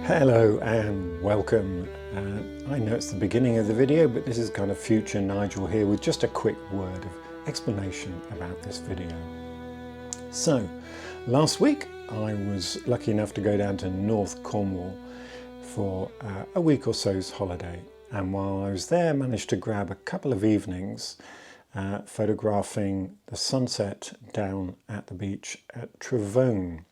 Hello and welcome. I know it's the beginning of the video, but this is kind of future Nigel here with just a quick word of explanation about this video. So, last week I was lucky enough to go down to North Cornwall for a week or so's holiday, and while I was there I managed to grab a couple of evenings photographing the sunset down at the beach at Trevone.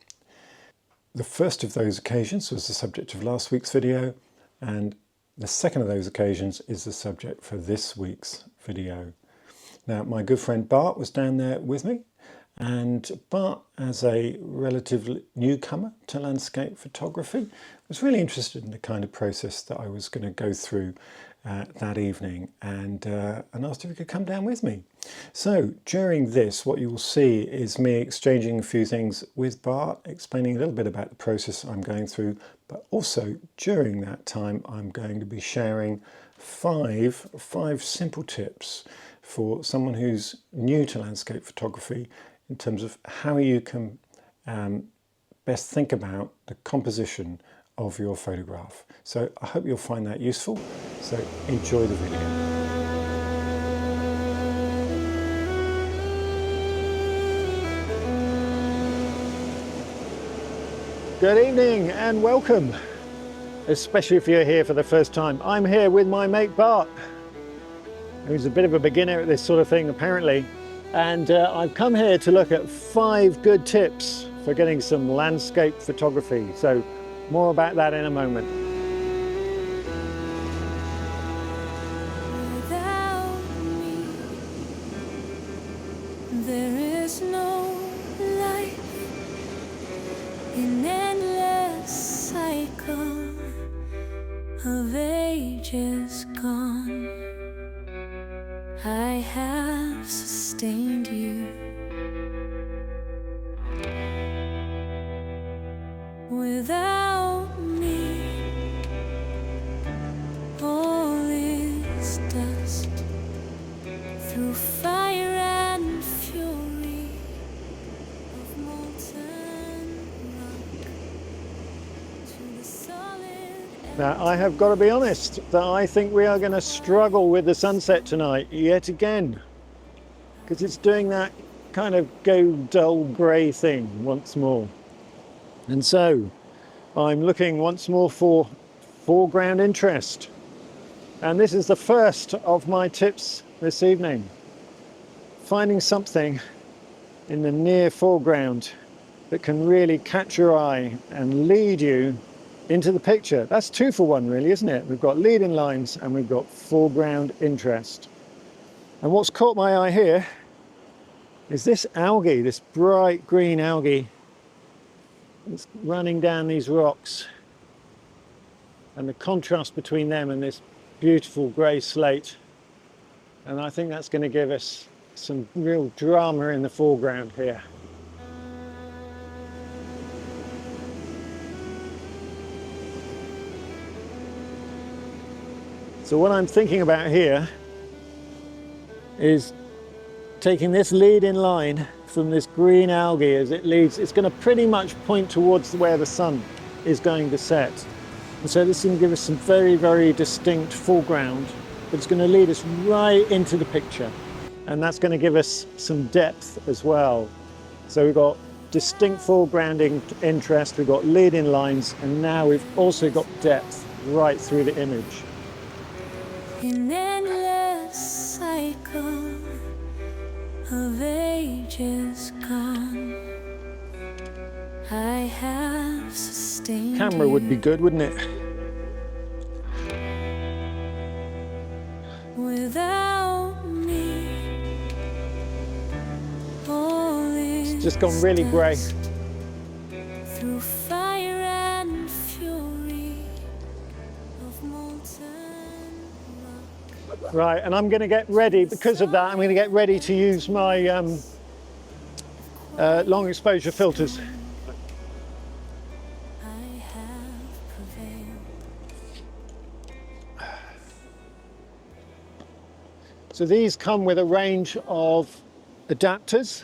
The first of those occasions was the subject of last week's video, and the second of those occasions is the subject for this week's video. Now, my good friend Bart was down there with me, and Bart, as a relative newcomer to landscape photography, was really interested in the kind of process that I was going to go through that evening, and asked if he could come down with me. So during this, what you will see is me exchanging a few things with Bart, explaining a little bit about the process I'm going through, but also during that time I'm going to be sharing five simple tips for someone who's new to landscape photography in terms of how you can best think about the composition of your photograph. So I hope you'll find that useful. So enjoy the video. Good evening and welcome, especially if you're here for the first time. I'm here with my mate Bart, who's a bit of a beginner at this sort of thing apparently, and I've come here to look at 5 good tips for getting some landscape photography. So more about that in a moment. Without me, there is no life, an endless cycle of ages gone. I have sustained you. Without me, all is dust. Through fire and fury of molten rock to the solid. Now, I have got to be honest that I think we are going to struggle with the sunset tonight yet again, because it's doing that kind of go dull grey thing once more. And so I'm looking once more for foreground interest. And this is the first of my tips this evening. Finding something in the near foreground that can really catch your eye and lead you into the picture. That's 2 for 1 really, isn't it? We've got leading lines and we've got foreground interest. And what's caught my eye here is this algae, this bright green algae. It's running down these rocks, and the contrast between them and this beautiful grey slate, and I think that's going to give us some real drama in the foreground here. So what I'm thinking about here is taking this lead-in line from this green algae as it leads. It's going to pretty much point towards where the sun is going to set. And so this is going to give us some very, very distinct foreground, but it's going to lead us right into the picture. And that's going to give us some depth as well. So we've got distinct foreground interest, we've got lead-in lines, and now we've also got depth right through the image. An endless cycle of ages gone. I have sustained. Camera would be good, wouldn't it? Without me, all is It's just gone really grey. dust. Through fire and fury of molten rock. Right, and I'm going to get ready, because of that, I'm going to get ready to use my long exposure filters. I have prevailed. So these come with a range of adapters,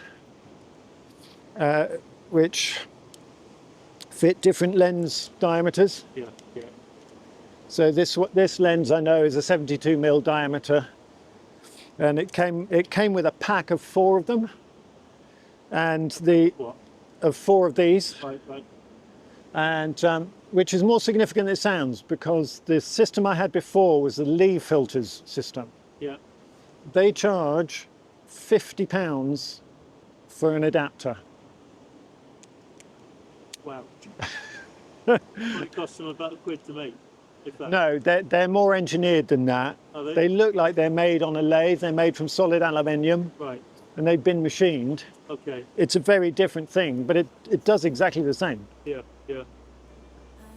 which fit different lens diameters. Yeah, yeah. So this lens I know is a 72mm diameter, and it came with a pack of 4 of them, and What? of 4 of these, Right, right. and which is more significant than it sounds, because the system I had before was the Lee filters system. Yeah. They charge £50 for an adapter. Wow. Might cost them about £1 to make. If that. No, they're more engineered than that. Are they? They look like they're made on a lathe. They're made from solid aluminium, Right. and they've been machined. Okay. It's a very different thing, but it does exactly the same. Yeah, yeah.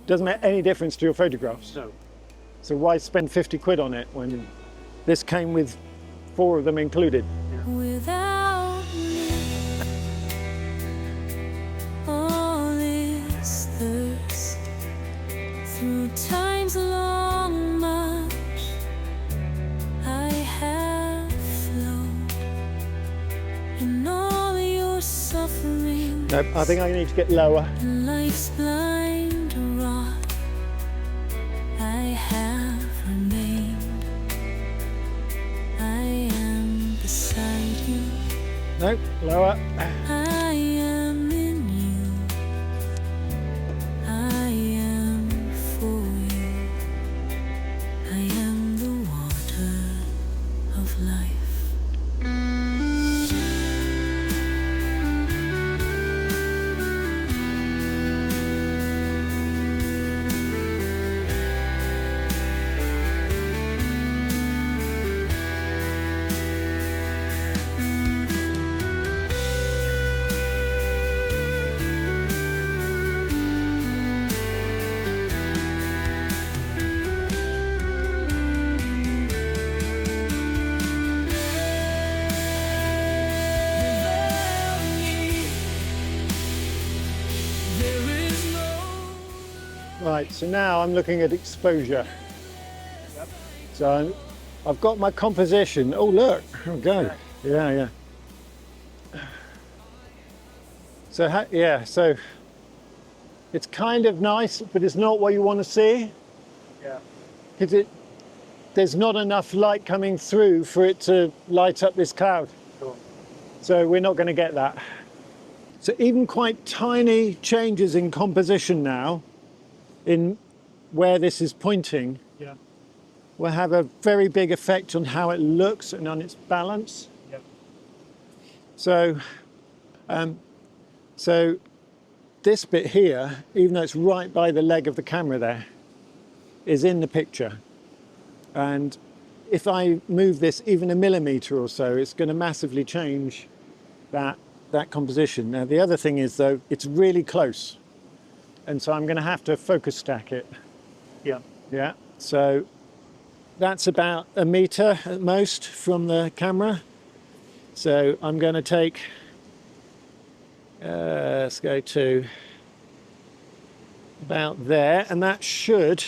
Doesn't make any difference to your photographs. No. So why spend 50 quid on it when this came with 4 of them included? Without me, all is thirst through times long march. I have flown in all your suffering. Nope, I think I need to get lower. In life's blind rock, I have remained. I am beside you. Nope, lower. I am in you. I am for you. I am the water of life. Right, so now I'm looking at exposure. Yep. So I've got my composition. Oh, look, there we go. Yeah, yeah. So, so it's kind of nice, but it's not what you want to see. Yeah. Because there's not enough light coming through for it to light up this cloud. Sure. So we're not going to get that. So even quite tiny changes in composition now, in where this is pointing, Yeah. will have a very big effect on how it looks and on its balance. Yeah. So, so this bit here, even though it's right by the leg of the camera there, is in the picture. And if I move this even a millimeter or so, it's going to massively change that composition. Now, the other thing is, though, it's really close. And so I'm going to have to focus stack it. Yeah. Yeah. So that's about a meter at most from the camera. So I'm going to take, let's go to about there, and that should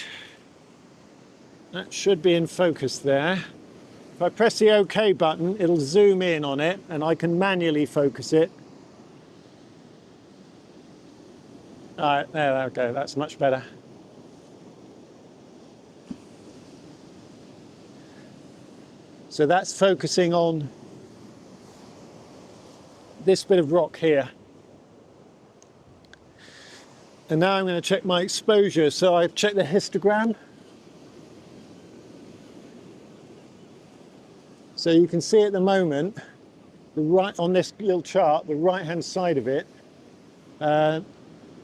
be in focus there. If I press the OK button, it'll zoom in on it, and I can manually focus it. All right, there we go, that's much better. So that's focusing on this bit of rock here. And now I'm going to check my exposure. So I've checked the histogram. So you can see at the moment, on this little chart, the right-hand side of it,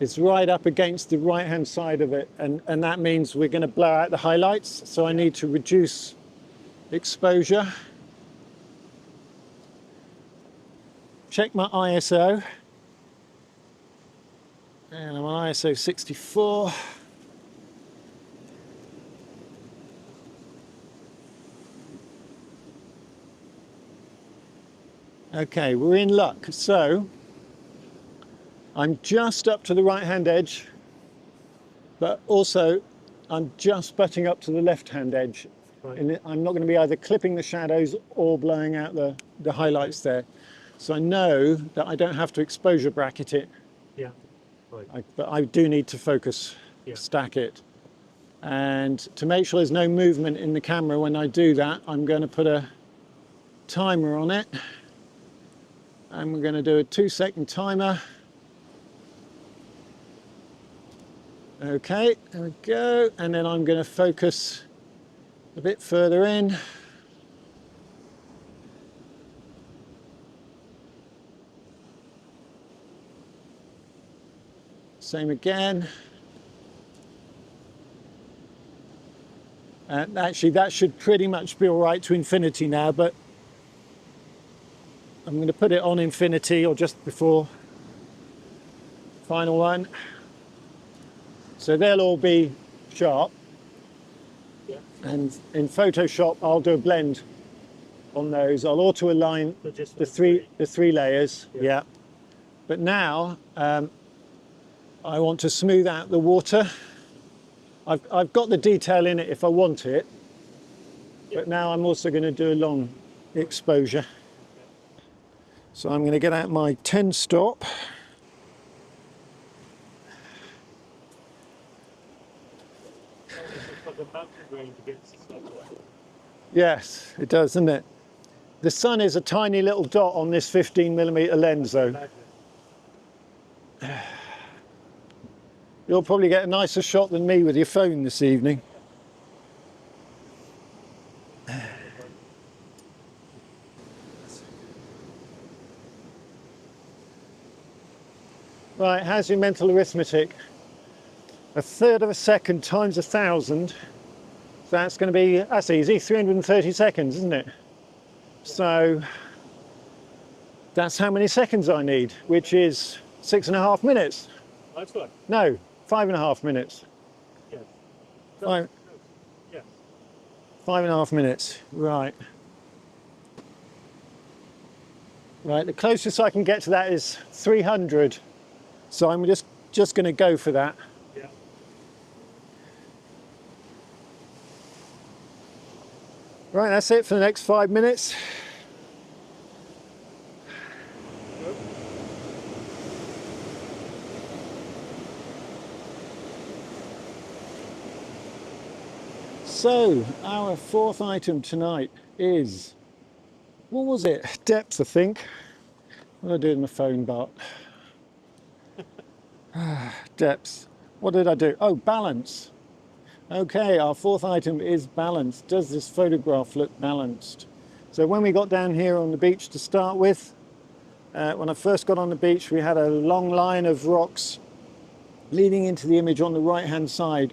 it's right up against the right-hand side of it, and that means we're going to blur out the highlights, so I need to reduce exposure. Check my ISO, and I'm on ISO 64. Okay, we're in luck. So I'm just up to the right-hand edge, but also I'm just butting up to the left-hand edge. Right. And I'm not going to be either clipping the shadows or blowing out the highlights there. So I know that I don't have to exposure bracket it. Yeah. Right. but I do need to focus, stack it. And to make sure there's no movement in the camera when I do that, I'm going to put a timer on it. And we're going to do a 2-second timer. Okay, there we go. And then I'm going to focus a bit further in. Same again. And actually that should pretty much be all right to infinity now, but I'm going to put it on infinity or just before final one. So they'll all be sharp. Yeah. And in Photoshop, I'll do a blend on those. I'll auto align So just the three layers. Yeah. Yeah. But now I want to smooth out the water. I've got the detail in it if I want it, but now I'm also going to do a long exposure. So I'm going to get out my 10 stop. Yes, it does, doesn't it? The sun is a tiny little dot on this 15mm lens though. You'll probably get a nicer shot than me with your phone this evening. Right, how's your mental arithmetic? 1/3 of a second times 1,000. So that's going to be, that's easy, 330 seconds, isn't it? So that's how many seconds I need, which is 6.5 minutes. That's right. No, 5.5 minutes. Yeah. Five, Yeah. 5.5 minutes, right. Right, the closest I can get to that is 300. So I'm just going to go for that. Yeah. Right, that's it for the next 5 minutes. So, our fourth item tonight is, what was it? Depth, I think. What did I do with my phone, Bart? Depth. What did I do? Oh, balance. Okay, our fourth item is balance. Does this photograph look balanced? So when we got down here on the beach to start with, when I first got on the beach, we had a long line of rocks leading into the image on the right-hand side.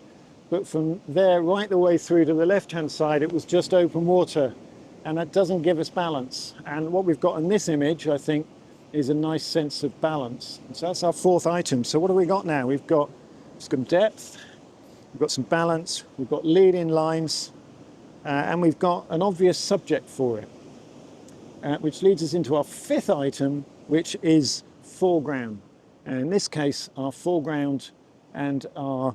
But from there right the way through to the left-hand side, it was just open water. And that doesn't give us balance. And what we've got in this image, I think, is a nice sense of balance. So that's our fourth item. So what have we got now? We've got some depth, we've got some balance, we've got lead-in lines, and we've got an obvious subject for it, which leads us into our fifth item, which is foreground. And in this case, our foreground and our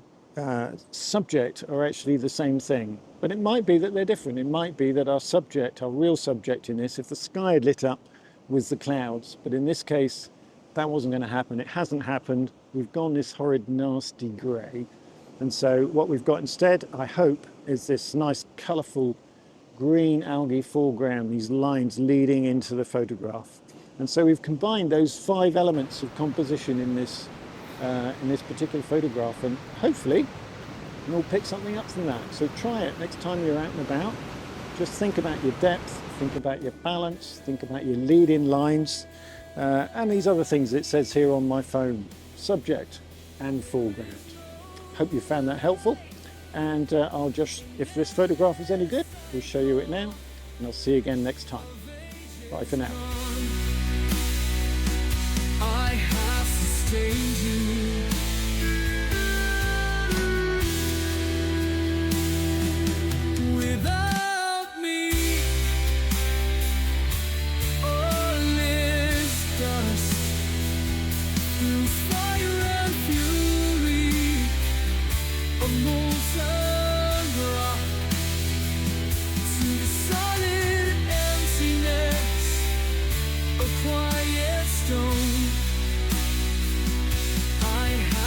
subject are actually the same thing. But it might be that they're different. It might be that our subject, our real subject in this, if the sky had lit up, with the clouds, but in this case that wasn't going to happen. It hasn't happened. We've gone this horrid nasty grey, and so what we've got instead, I hope, is this nice colourful green algae foreground, these lines leading into the photograph. And so we've combined those 5 elements of composition in this particular photograph, and hopefully you'll pick something up from that. So try it next time you're out and about. Just think about your depth, think about your balance, think about your lead-in lines, and these other things it says here on my phone, subject and foreground. Hope you found that helpful, and I'll just, if this photograph is any good, we'll show you it now, and I'll see you again next time. Bye for now. I have sustained you. Without me, all is dust. Through fire and fury of molten rock, to the solid emptiness of quiet stone. I have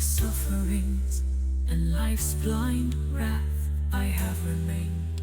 your sufferings and life's blind wrath, I have remained.